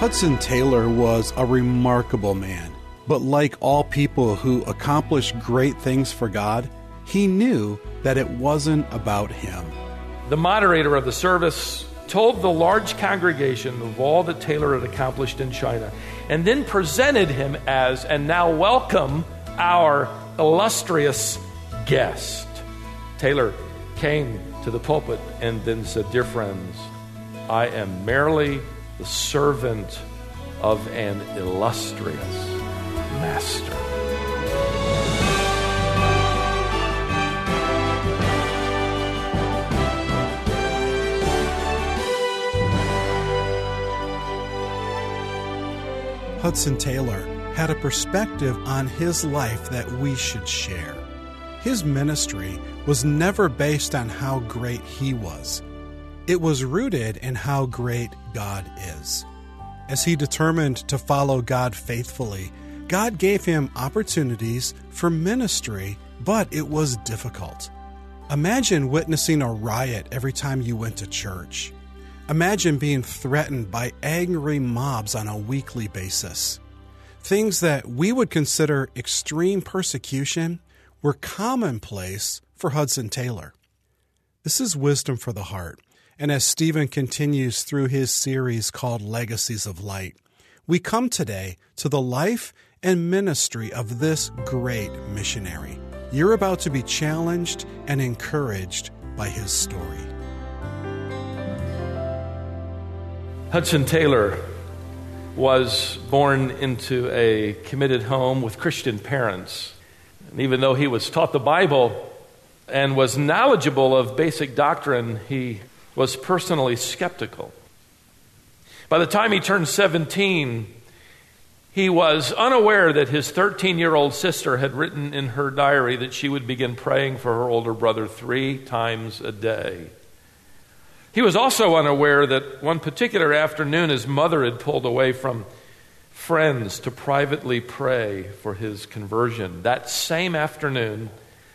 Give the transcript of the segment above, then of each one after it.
Hudson Taylor was a remarkable man, but like all people who accomplish great things for God, he knew that it wasn't about him. The moderator of the service told the large congregation of all that Taylor had accomplished in China, and then presented him as, and now welcome our illustrious guest. Taylor came to the pulpit and then said, "Dear friends, I am merely the servant of an illustrious master." Hudson Taylor had a perspective on his life that we should share. His ministry was never based on how great he was. It was rooted in how great God is. As he determined to follow God faithfully, God gave him opportunities for ministry, but it was difficult. Imagine witnessing a riot every time you went to church. Imagine being threatened by angry mobs on a weekly basis. Things that we would consider extreme persecution were commonplace for Hudson Taylor. This is Wisdom for the Heart, and as Stephen continues through his series called Legacies of Light, we come today to the life and ministry of this great missionary. You're about to be challenged and encouraged by his story. Hudson Taylor was born into a committed home with Christian parents. And even though he was taught the Bible and was knowledgeable of basic doctrine, he was personally skeptical. By the time he turned 17, he was unaware that his 13-year-old sister had written in her diary that she would begin praying for her older brother 3 times a day. He was also unaware that one particular afternoon his mother had pulled away from friends to privately pray for his conversion. That same afternoon,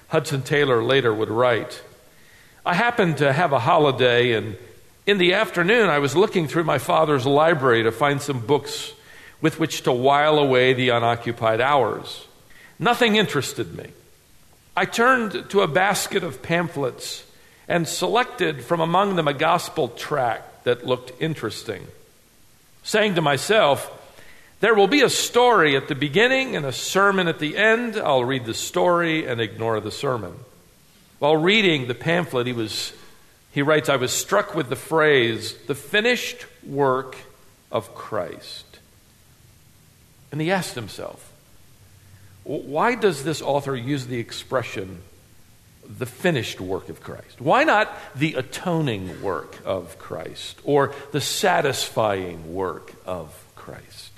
Hudson Taylor later would write, "I happened to have a holiday, and in the afternoon I was looking through my father's library to find some books with which to while away the unoccupied hours. Nothing interested me. I turned to a basket of pamphlets and selected from among them a gospel tract that looked interesting, saying to myself, there will be a story at the beginning and a sermon at the end. I'll read the story and ignore the sermon." While reading the pamphlet, he writes, "I was struck with the phrase, 'the finished work of Christ.'" And he asked himself, why does this author use the expression, the finished work of Christ? Why not the atoning work of Christ or the satisfying work of Christ?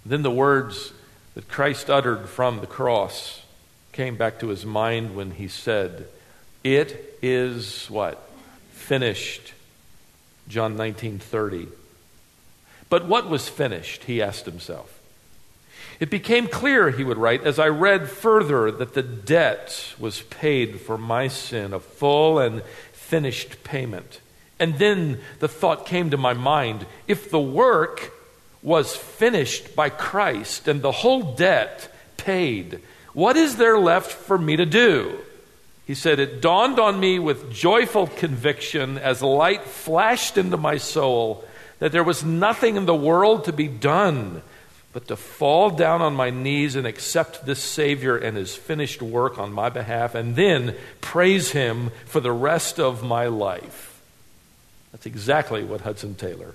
Then the words that Christ uttered from the cross came back to his mind when he said, "It is" what? "Finished." John 19:30. But what was finished, he asked himself. It became clear, he would write, as I read further, that the debt was paid for my sin, a full and finished payment. And then the thought came to my mind, if the work was finished by Christ and the whole debt paid, what is there left for me to do? He said, it dawned on me with joyful conviction as light flashed into my soul that there was nothing in the world to be done but to fall down on my knees and accept this Savior and his finished work on my behalf, and then praise him for the rest of my life. That's exactly what Hudson Taylor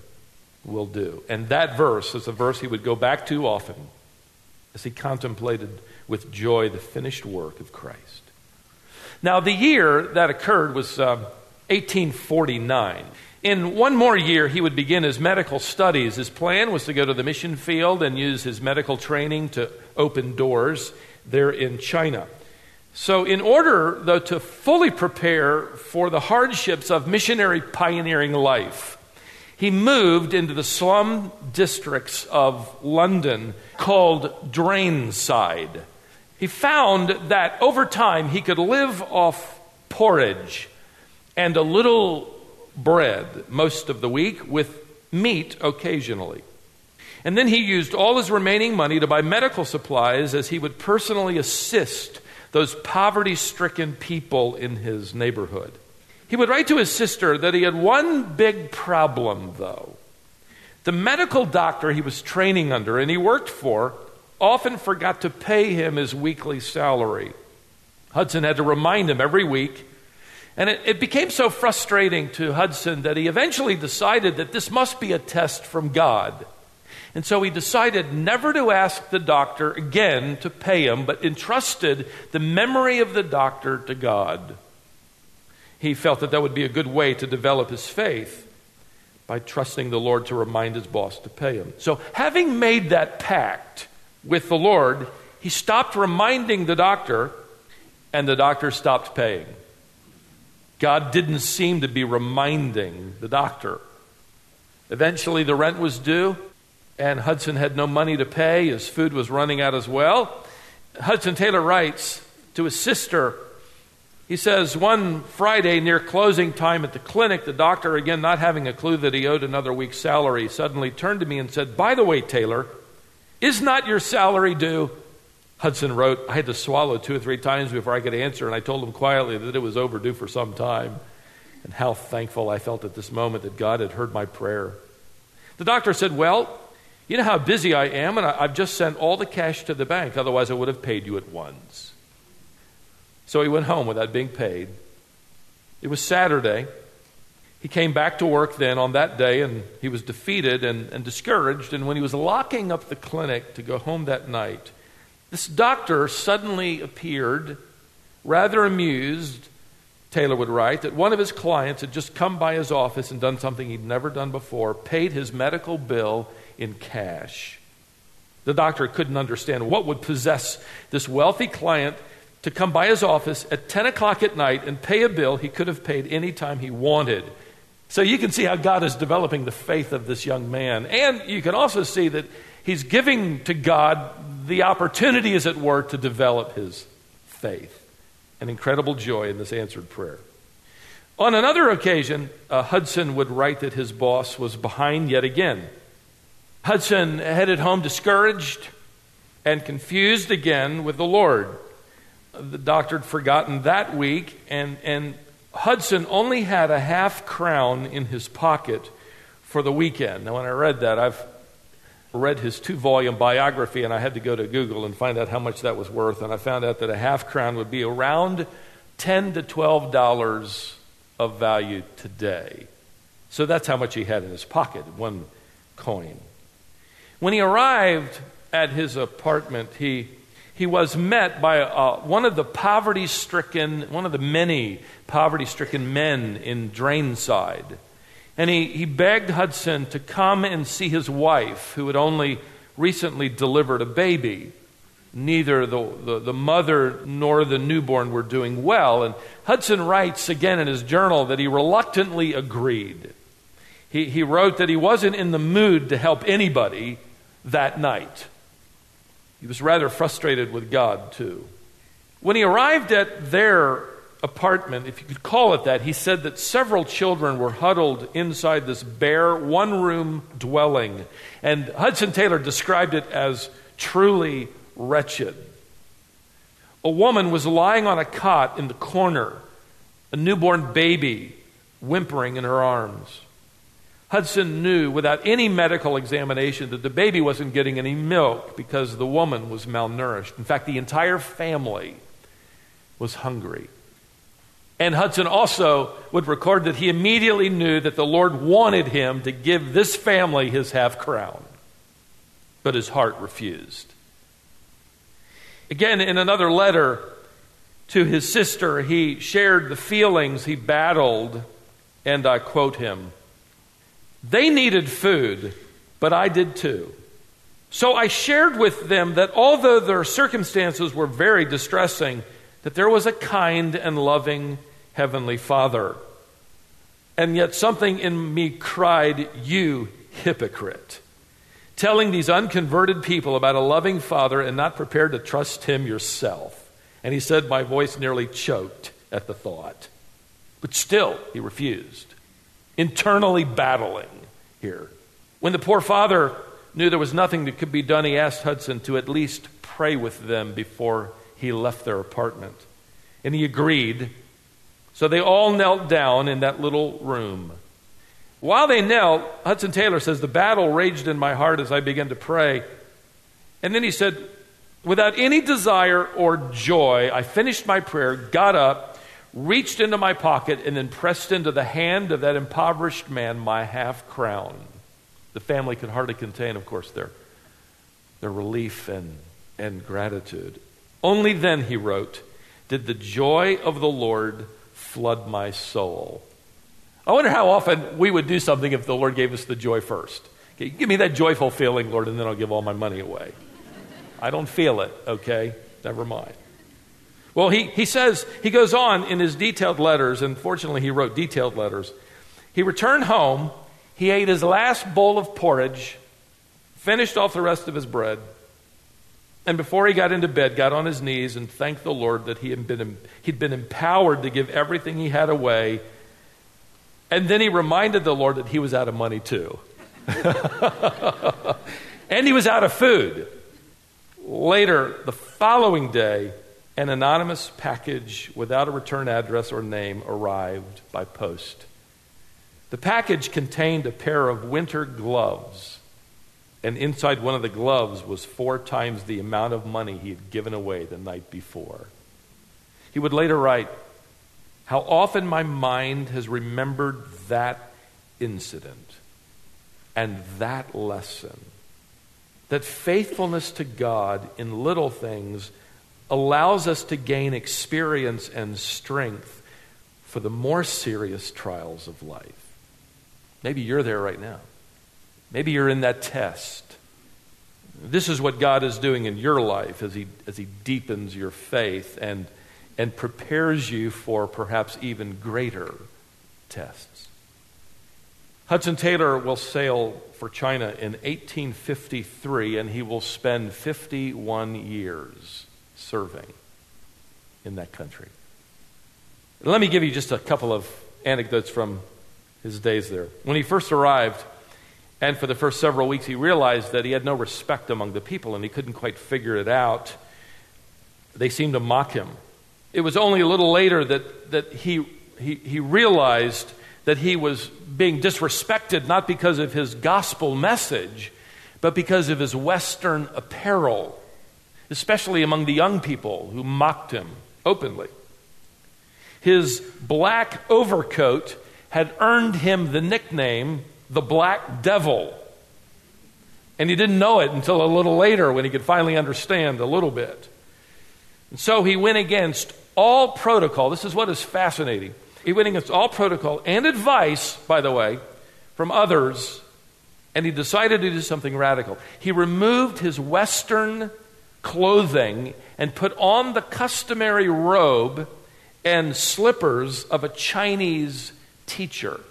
will do. And that verse is a verse he would go back to often as he contemplated with joy the finished work of Christ. Now, the year that occurred was 1849. In one more year, he would begin his medical studies. His plan was to go to the mission field and use his medical training to open doors there in China. So in order, though, to fully prepare for the hardships of missionary pioneering life, he moved into the slum districts of London called Drainside. He found that over time he could live off porridge and a little bread most of the week with meat occasionally. And then he used all his remaining money to buy medical supplies as he would personally assist those poverty-stricken people in his neighborhood. He would write to his sister that he had one big problem, though. The medical doctor he was training under and he worked for often forgot to pay him his weekly salary. Hudson had to remind him every week, and it became so frustrating to Hudson that he eventually decided that this must be a test from God. And so he decided never to ask the doctor again to pay him, but entrusted the memory of the doctor to God. He felt that would be a good way to develop his faith, by trusting the Lord to remind his boss to pay him. So having made that pact with the Lord, he stopped reminding the doctor, and the doctor stopped paying. God didn't seem to be reminding the doctor. Eventually the rent was due, and Hudson had no money to pay. His food was running out as well. Hudson Taylor writes to his sister, he says, one Friday near closing time at the clinic, the doctor, again not having a clue that he owed another week's salary, suddenly turned to me and said, "By the way, Taylor, is not your salary due?" Hudson wrote, "I had to swallow 2 or 3 times before I could answer, and I told him quietly that it was overdue for some time, and how thankful I felt at this moment that God had heard my prayer." The doctor said, "Well, you know how busy I am, and I've just sent all the cash to the bank. Otherwise, I would have paid you at once." So he went home without being paid. It was Saturday. He came back to work then on that day, and he was defeated and discouraged. And when he was locking up the clinic to go home that night, this doctor suddenly appeared, rather amused, Taylor would write, that one of his clients had just come by his office and done something he'd never done before, paid his medical bill in cash. The doctor couldn't understand what would possess this wealthy client to come by his office at 10 o'clock at night and pay a bill he could have paid any time he wanted. So you can see how God is developing the faith of this young man. And you can also see that he's giving to God the opportunity, as it were, to develop his faith. An incredible joy in this answered prayer. On another occasion, Hudson would write that his boss was behind yet again. Hudson headed home discouraged and confused again with the Lord. The doctor had forgotten that week, and Hudson only had a half-crown in his pocket for the weekend. Now, when I read that, I've read his 2-volume biography, and I had to go to Google and find out how much that was worth, and I found out that a half-crown would be around $10 to $12 of value today. So that's how much he had in his pocket, one coin. When he arrived at his apartment, he was met by one of the many poverty-stricken men in Drainside. And he begged Hudson to come and see his wife, who had only recently delivered a baby. Neither the mother nor the newborn were doing well. And Hudson writes again in his journal that he reluctantly agreed. He wrote that he wasn't in the mood to help anybody that night. He was rather frustrated with God, too. When he arrived at their apartment, if you could call it that, he said that several children were huddled inside this bare one-room dwelling. And Hudson Taylor described it as truly wretched. A woman was lying on a cot in the corner, a newborn baby whimpering in her arms. Hudson knew without any medical examination that the baby wasn't getting any milk because the woman was malnourished. In fact, the entire family was hungry. And Hudson also would record that he immediately knew that the Lord wanted him to give this family his half-crown. But his heart refused. Again, in another letter to his sister, he shared the feelings he battled, and I quote him, "They needed food, but I did too. So I shared with them that although their circumstances were very distressing, that there was a kind and loving Heavenly Father. And yet something in me cried, 'You hypocrite,' telling these unconverted people about a loving Father and not prepared to trust Him yourself." And he said, "My voice nearly choked at the thought." But still, he refused. Internally battling here. When the poor father knew there was nothing that could be done, he asked Hudson to at least pray with them before he left their apartment. And he agreed. So they all knelt down in that little room. While they knelt, Hudson Taylor says, the battle raged in my heart as I began to pray. And then he said, without any desire or joy, I finished my prayer, got up, reached into my pocket, and then pressed into the hand of that impoverished man my half crown. The family could hardly contain, of course, their relief and gratitude. Only then, he wrote, did the joy of the Lord flood my soul. I wonder how often we would do something if the Lord gave us the joy first. Okay, give me that joyful feeling, Lord, and then I'll give all my money away. I don't feel it, okay? Never mind. Well, he says, he goes on in his detailed letters, and fortunately he wrote detailed letters. He returned home, he ate his last bowl of porridge, finished off the rest of his bread, and before he got into bed, got on his knees and thanked the Lord that he'd been empowered to give everything he had away. And then he reminded the Lord that he was out of money too. And he was out of food. Later, the following day, an anonymous package without a return address or name arrived by post. The package contained a pair of winter gloves, and inside one of the gloves was 4 times the amount of money he had given away the night before. He would later write, how often my mind has remembered that incident and that lesson, that faithfulness to God in little things allows us to gain experience and strength for the more serious trials of life. Maybe you're there right now. Maybe you're in that test. This is what God is doing in your life as He deepens your faith and prepares you for perhaps even greater tests. Hudson Taylor will sail for China in 1853, and he will spend 51 years serving in that country. Let me give you just a couple of anecdotes from his days there. When he first arrived, and for the first several weeks, he realized that he had no respect among the people, and he couldn't quite figure it out. They seemed to mock him. It was only a little later that he realized that he was being disrespected, not because of his gospel message, but because of his Western apparel, especially among the young people who mocked him openly. His black overcoat had earned him the nickname, the Black Devil. And he didn't know it until a little later when he could finally understand a little bit. And so he went against all protocol. This is what is fascinating. He went against all protocol and advice, by the way, from others, and he decided to do something radical. He removed his Western clothing and put on the customary robe and slippers of a Chinese teacher.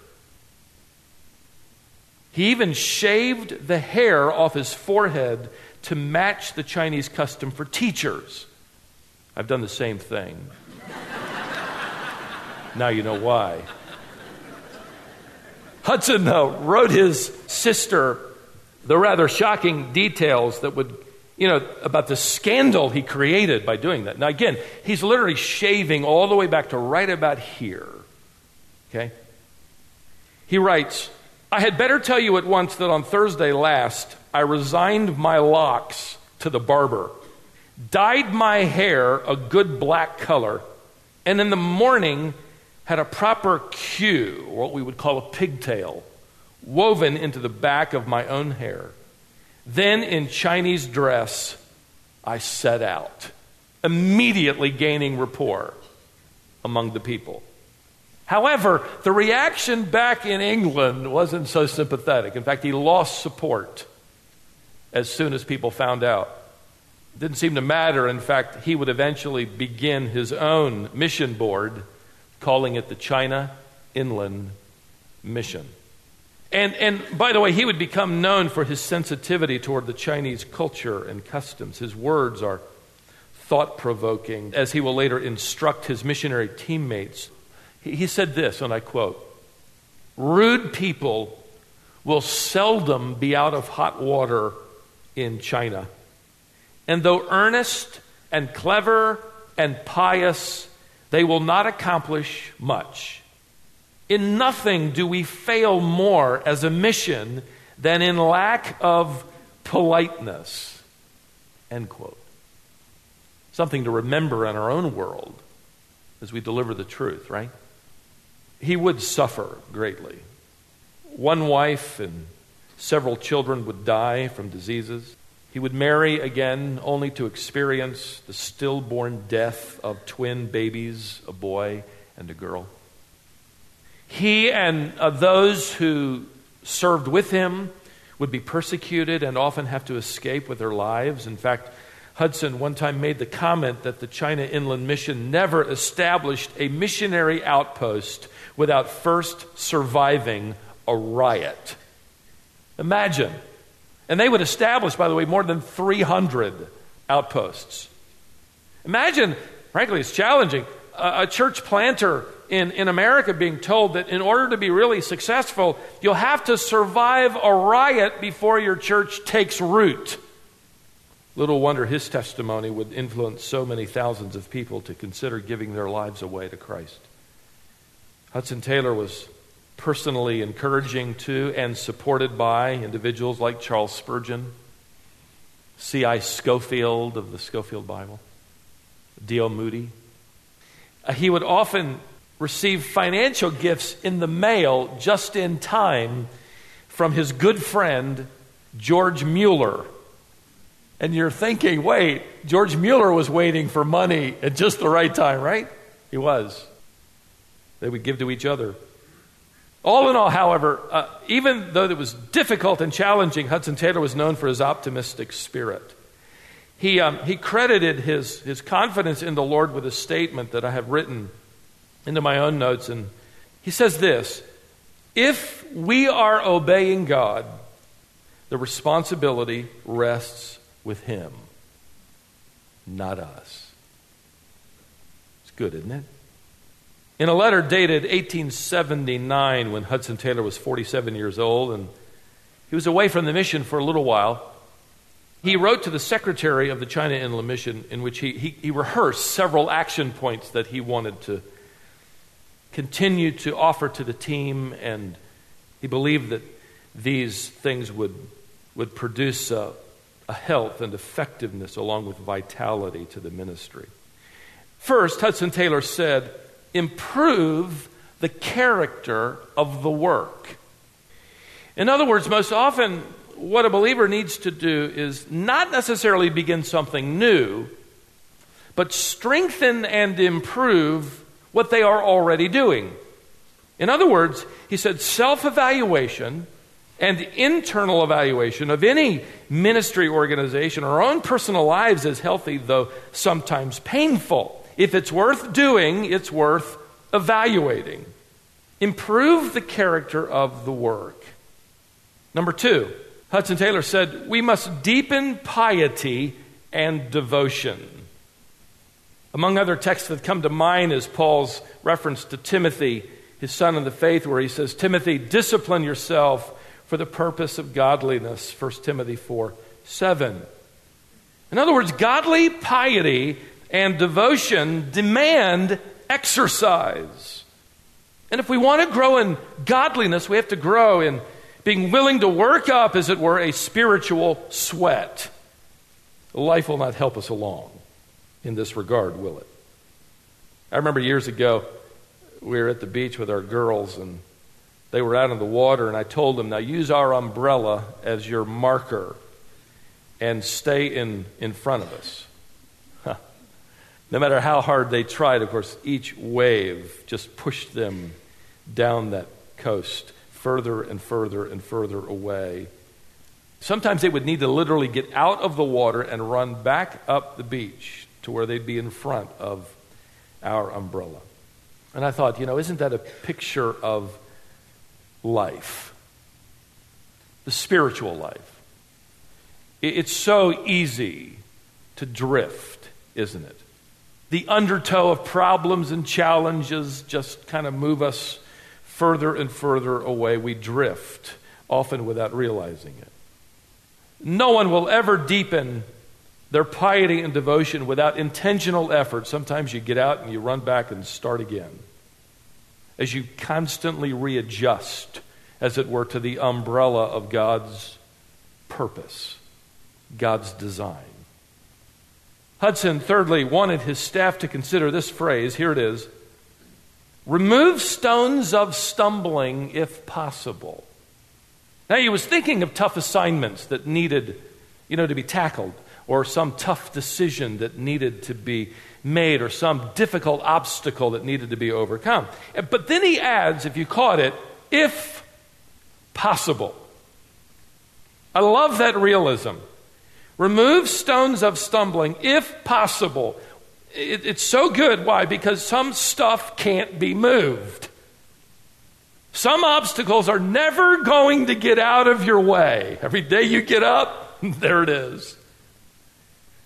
He even shaved the hair off his forehead to match the Chinese custom for teachers. I've done the same thing. Now you know why. Hudson wrote his sister the rather shocking details that would, about the scandal he created by doing that. Now again, he's literally shaving all the way back to right about here. Okay? He writes, I had better tell you at once that on Thursday last, I resigned my locks to the barber, dyed my hair a good black color, and in the morning had a proper queue, what we would call a pigtail, woven into the back of my own hair. Then in Chinese dress, I set out, immediately gaining rapport among the people. However, the reaction back in England wasn't so sympathetic. In fact, he lost support as soon as people found out. It didn't seem to matter. In fact, he would eventually begin his own mission board, calling it the China Inland Mission. And by the way, he would become known for his sensitivity toward the Chinese culture and customs. His words are thought-provoking, as he will later instruct his missionary teammates. He said this, and I quote, "Rude people will seldom be out of hot water in China. And though earnest and clever and pious, they will not accomplish much. In nothing do we fail more as a mission than in lack of politeness. End quote. Something to remember in our own world as we deliver the truth, right? He would suffer greatly. One wife and several children would die from diseases. He would marry again only to experience the stillborn death of twin babies, a boy and a girl. He and those who served with him would be persecuted and often have to escape with their lives. In fact, Hudson one time made the comment that the China Inland Mission never established a missionary outpost without first surviving a riot. Imagine. And they would establish, by the way, more than 300 outposts. Imagine, frankly, it's challenging, a church planter in America being told that in order to be really successful, you'll have to survive a riot before your church takes root. Little wonder his testimony would influence so many thousands of people to consider giving their lives away to Christ. Hudson Taylor was personally encouraging to and supported by individuals like Charles Spurgeon, C.I. Scofield of the Scofield Bible, D.L. Moody. He would often receive financial gifts in the mail just in time from his good friend, George Mueller. And you're thinking, wait, George Mueller was waiting for money at just the right time, right? He was. They would give to each other. All in all, however, even though it was difficult and challenging, Hudson Taylor was known for his optimistic spirit. He credited his confidence in the Lord with a statement that I have written into my own notes. And he says this: if we are obeying God, the responsibility rests with Him, not us. It's good, isn't it? In a letter dated 1879, when Hudson Taylor was 47 years old and he was away from the mission for a little while, he wrote to the secretary of the China Inland Mission in which he rehearsed several action points that he wanted to continue to offer to the team, and he believed that these things would produce a health and effectiveness along with vitality to the ministry. First, Hudson Taylor said, improve the character of the work. In other words, most often what a believer needs to do is not necessarily begin something new, but strengthen and improve what they are already doing. In other words, he said self-evaluation and internal evaluation of any ministry organization, our own personal lives, is healthy, though sometimes painful. If it's worth doing, it's worth evaluating. Improve the character of the work. Number 2, Hudson Taylor said, we must deepen piety and devotion. Among other texts that come to mind is Paul's reference to Timothy, his son in the faith, where he says, Timothy, discipline yourself for the purpose of godliness, 1 Timothy 4:7. In other words, godly piety and devotion demand exercise. And if we want to grow in godliness, we have to grow in being willing to work up, as it were, a spiritual sweat. Life will not help us along in this regard, will it? I remember years ago, we were at the beach with our girls, and they were out in the water, and I told them, now use our umbrella as your marker and stay in front of us. No matter how hard they tried, of course, each wave just pushed them down that coast further and further and further away. Sometimes they would need to literally get out of the water and run back up the beach to where they'd be in front of our umbrella. And I thought, isn't that a picture of life? The spiritual life. It's so easy to drift, isn't it? The undertow of problems and challenges just kind of move us further and further away. We drift often without realizing it. No one will ever deepen their piety and devotion without intentional effort. Sometimes you get out and you run back and start again, as you constantly readjust, as it were, to the umbrella of God's purpose, God's design. Hudson, thirdly, wanted his staff to consider this phrase. Here it is: remove stones of stumbling if possible. Now, he was thinking of tough assignments that needed, to be tackled, or some tough decision that needed to be made, or some difficult obstacle that needed to be overcome. But then he adds, if you caught it, if possible. I love that realism. Remove stones of stumbling if possible. It's so good. Why? Because some stuff can't be moved. Some obstacles are never going to get out of your way. Every day you get up, there it is.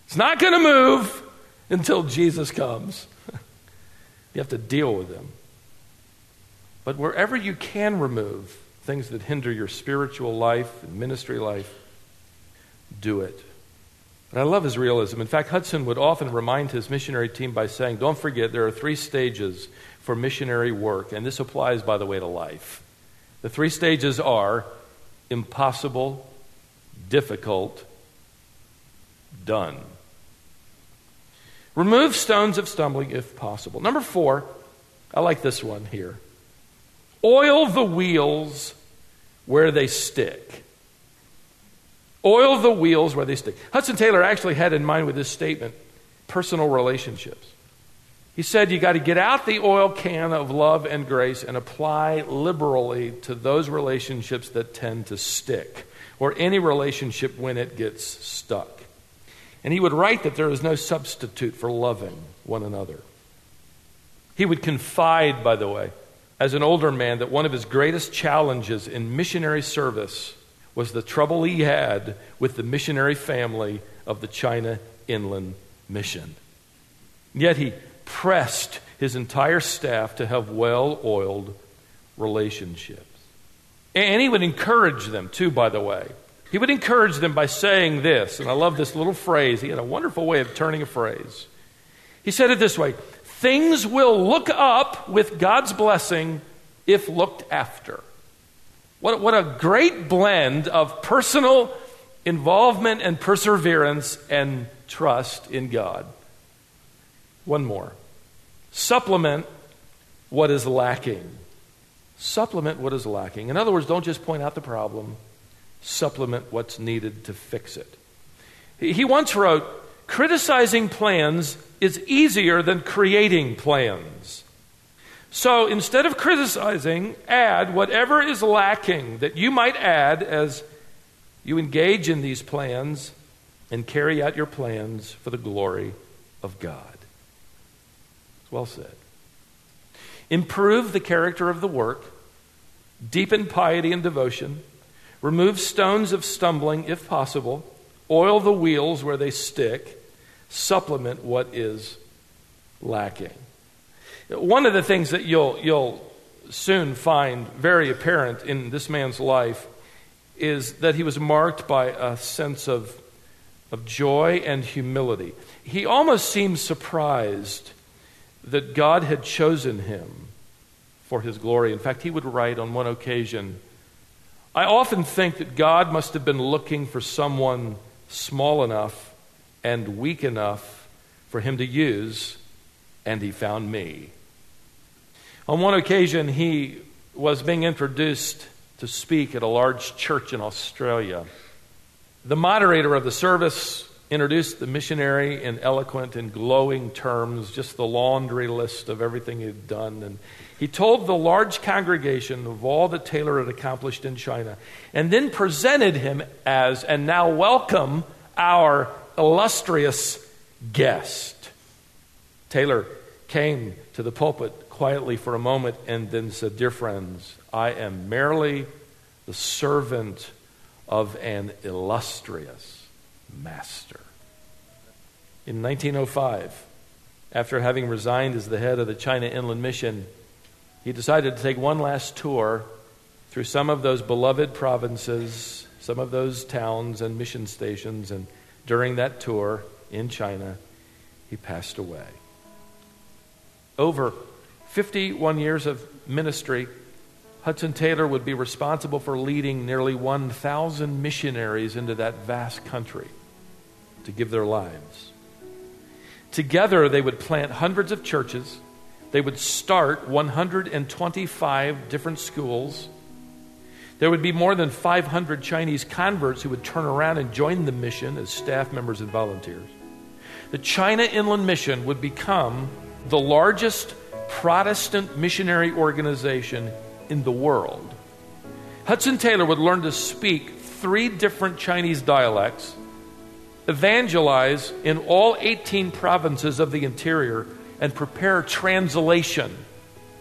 It's not going to move until Jesus comes. You have to deal with them. But wherever you can remove things that hinder your spiritual life and ministry life, do it. And I love his realism. In fact, Hudson would often remind his missionary team by saying, don't forget, there are 3 stages for missionary work, and this applies, by the way, to life. The 3 stages are impossible, difficult, done. Remove stones of stumbling if possible. Number 4, I like this one here. Oil the wheels where they stick. Oil the wheels where they stick. Hudson Taylor actually had in mind with this statement personal relationships. He said you got to get out the oil can of love and grace and apply liberally to those relationships that tend to stick, or any relationship when it gets stuck. And he would write that there is no substitute for loving one another. He would confide, by the way, as an older man, that one of his greatest challenges in missionary service was the trouble he had with the missionary family of the China Inland Mission. Yet he pressed his entire staff to have well-oiled relationships. And he would encourage them too, by the way. He would encourage them by saying this, and I love this little phrase. He had a wonderful way of turning a phrase. He said it this way: things will look up with God's blessing if looked after. What a great blend of personal involvement and perseverance and trust in God. One more. Supplement what is lacking. Supplement what is lacking. In other words, don't just point out the problem. Supplement what's needed to fix it. He once wrote, criticizing plans is easier than creating plans. So instead of criticizing, add whatever is lacking that you might add as you engage in these plans and carry out your plans for the glory of God. Well said. Improve the character of the work. Deepen piety and devotion. Remove stones of stumbling if possible. Oil the wheels where they stick. Supplement what is lacking. One of the things that you'll soon find very apparent in this man's life is that he was marked by a sense of joy and humility. He almost seemed surprised that God had chosen him for his glory. In fact, he would write on one occasion, I often think that God must have been looking for someone small enough and weak enough for him to use, and he found me. On one occasion, he was being introduced to speak at a large church in Australia. The moderator of the service introduced the missionary in eloquent and glowing terms, just the laundry list of everything he'd done. And he told the large congregation of all that Taylor had accomplished in China, and then presented him as, and now welcome our illustrious guest. Taylor came to the pulpit quietly for a moment and then said, dear friends, I am merely the servant of an illustrious master. In 1905, after having resigned as the head of the China Inland Mission, he decided to take one last tour through some of those beloved provinces, some of those towns and mission stations, and during that tour in China, he passed away. Over 51 years of ministry, Hudson Taylor would be responsible for leading nearly 1,000 missionaries into that vast country to give their lives. Together, they would plant hundreds of churches. They would start 125 different schools. There would be more than 500 Chinese converts who would turn around and join the mission as staff members and volunteers. The China Inland Mission would become the largest Protestant missionary organization in the world. Hudson Taylor would learn to speak 3 different Chinese dialects, evangelize in all 18 provinces of the interior, and prepare translation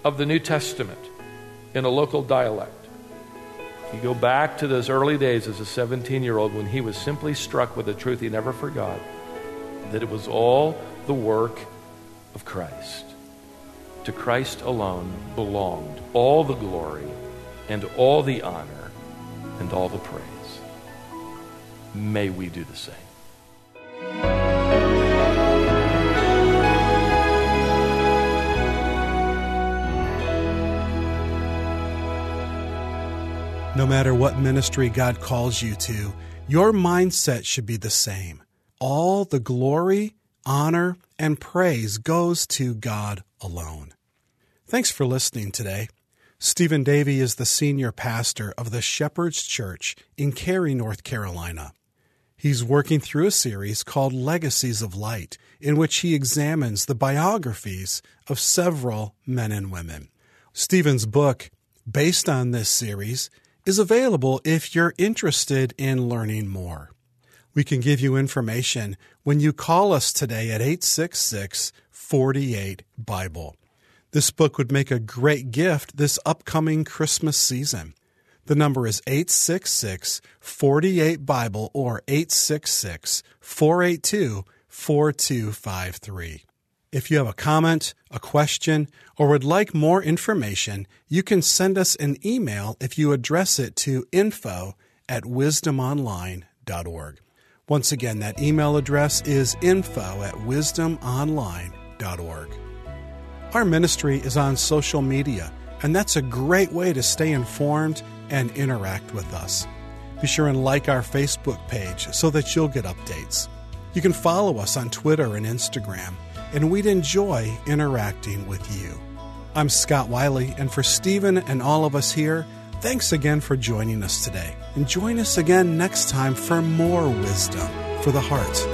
of the New Testament in a local dialect. You go back to those early days as a 17-year-old when he was simply struck with a truth he never forgot, that it was all the work of Christ. To Christ alone belonged all the glory and all the honor and all the praise. May we do the same. No matter what ministry God calls you to, your mindset should be the same. All the glory, honor, and praise goes to God alone. Thanks for listening today. Stephen Davey is the senior pastor of the Shepherd's Church in Cary, North Carolina. He's working through a series called Legacies of Light, in which he examines the biographies of several men and women. Stephen's book, based on this series, is available if you're interested in learning more. We can give you information when you call us today at 866-48-BIBLE. This book would make a great gift this upcoming Christmas season. The number is 866-48-BIBLE or 866-482-4253. If you have a comment, a question, or would like more information, you can send us an email if you address it to info@wisdomonline.org. Once again, that email address is info@wisdomonline.org. Our ministry is on social media, and that's a great way to stay informed and interact with us. Be sure and like our Facebook page so that you'll get updates. You can follow us on Twitter and Instagram, and we'd enjoy interacting with you. I'm Scott Wiley, and for Stephen and all of us here, thanks again for joining us today. And join us again next time for more wisdom for the heart.